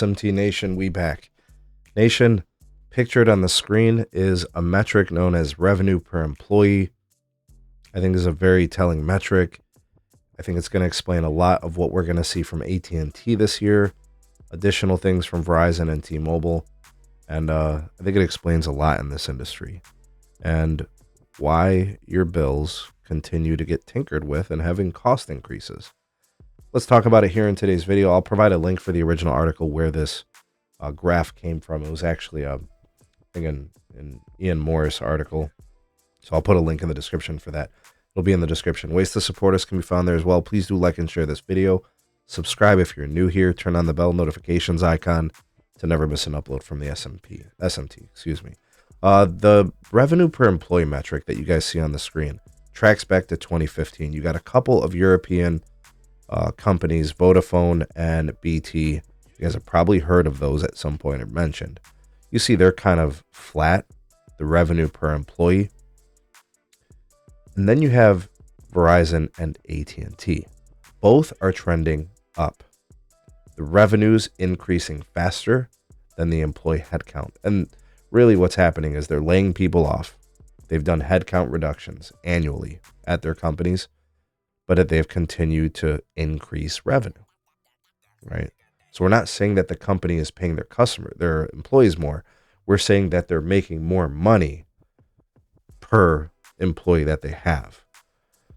SMT Nation, we back. Nation, pictured on the screen is a metric known as revenue per employee. I think this is a very telling metric. I think it's going to explain a lot of what we're going to see from AT&T this year, additional things from Verizon and T-Mobile, and I think it explains a lot in this industry and why your bills continue to get tinkered with and having cost increases. Let's talk about it here in today's video. I'll provide a link for the original article where this graph came from. It was actually I think an Ian Morris article. So I'll put a link in the description for that. It'll be in the description. Ways to support us can be found there as well. Please do like and share this video. Subscribe if you're new here. Turn on the bell notifications icon to never miss an upload from the SMT. Excuse me. The revenue per employee metric that you guys see on the screen tracks back to 2015. You got a couple of European companies, Vodafone and BT. You guys have probably heard of those at some point or mentioned. You see they're kind of flat, the revenue per employee. And then you have Verizon and AT&T. Both are trending up. The revenue's increasing faster than the employee headcount. And really what's happening is they're laying people off. They've done headcount reductions annually at their companies, but they've continued to increase revenue, right? So we're not saying that the company is paying their employees more. We're saying that they're making more money per employee that they have.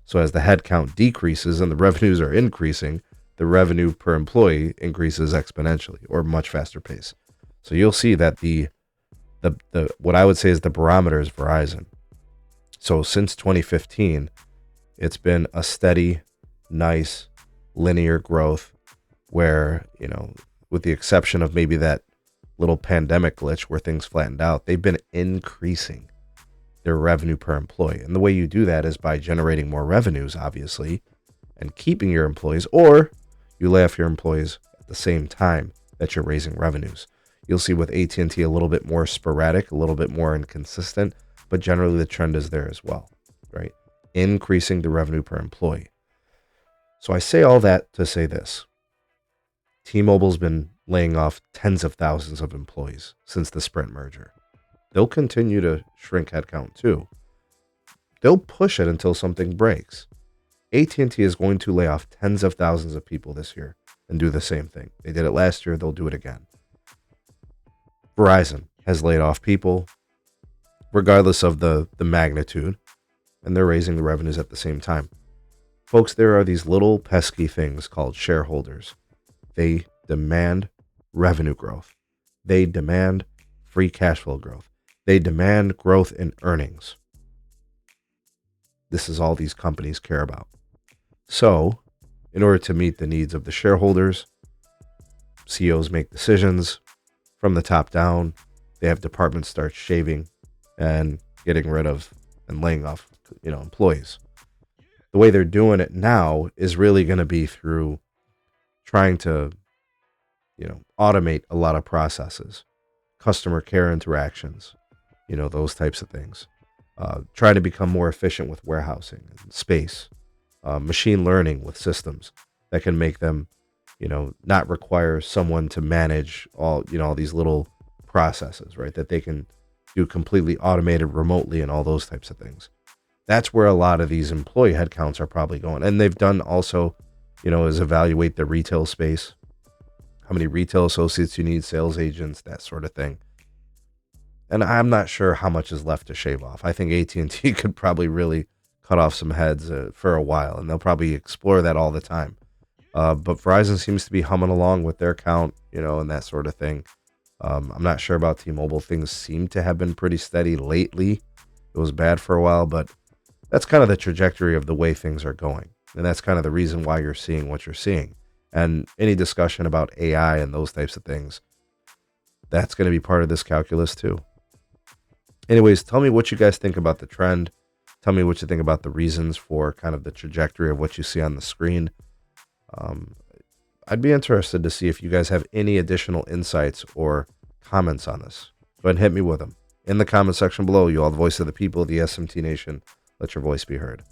So as the headcount decreases and the revenues are increasing, the revenue per employee increases exponentially or much faster pace. So you'll see that the what I would say is the barometer is Verizon. So since 2015, it's been a steady, nice, linear growth where, you know, with the exception of maybe that little pandemic glitch where things flattened out, they've been increasing their revenue per employee. And the way you do that is by generating more revenues, obviously, and keeping your employees, or you lay off your employees at the same time that you're raising revenues. You'll see with AT&T a little bit more sporadic, a little bit more inconsistent, but generally the trend is there as well, right? Increasing the revenue per employee. So I say all that to say this. T-Mobile's been laying off tens of thousands of employees since the Sprint merger. They'll continue to shrink headcount too. They'll push it until something breaks. AT&T is going to lay off tens of thousands of people this year and do the same thing. They did it last year. They'll do it again. Verizon has laid off people regardless of the magnitude, and they're raising the revenues at the same time. Folks, there are these little pesky things called shareholders. They demand revenue growth. They demand free cash flow growth. They demand growth in earnings. This is all these companies care about. So, in order to meet the needs of the shareholders, CEOs make decisions from the top down. They have departments start shaving and getting rid of and laying off, employees. The way they're doing it now is really going to be through trying to, automate a lot of processes, customer care interactions, those types of things. Try to become more efficient with warehousing and space, machine learning with systems that can make them, not require someone to manage all these little processes, right? That they can do completely automated remotely and all those types of things. That's where a lot of these employee headcounts are probably going. And they've done also, is evaluate the retail space, how many retail associates you need, sales agents, that sort of thing. And I'm not sure how much is left to shave off. I think AT&T could probably really cut off some heads for a while, and they'll probably explore that all the time. But Verizon seems to be humming along with their count, and that sort of thing. I'm not sure about T-Mobile. Things seem to have been pretty steady lately. It was bad for a while, but that's kind of the trajectory of the way things are going. And that's kind of the reason why you're seeing what you're seeing. And any discussion about AI and those types of things, that's going to be part of this calculus too. Anyways, tell me what you guys think about the trend. Tell me what you think about the reasons for kind of the trajectory of what you see on the screen. I'd be interested to see if you guys have any additional insights or comments on this. Go ahead and hit me with them. In the comment section below, you are the voice of the people, the SMT Nation. Let your voice be heard.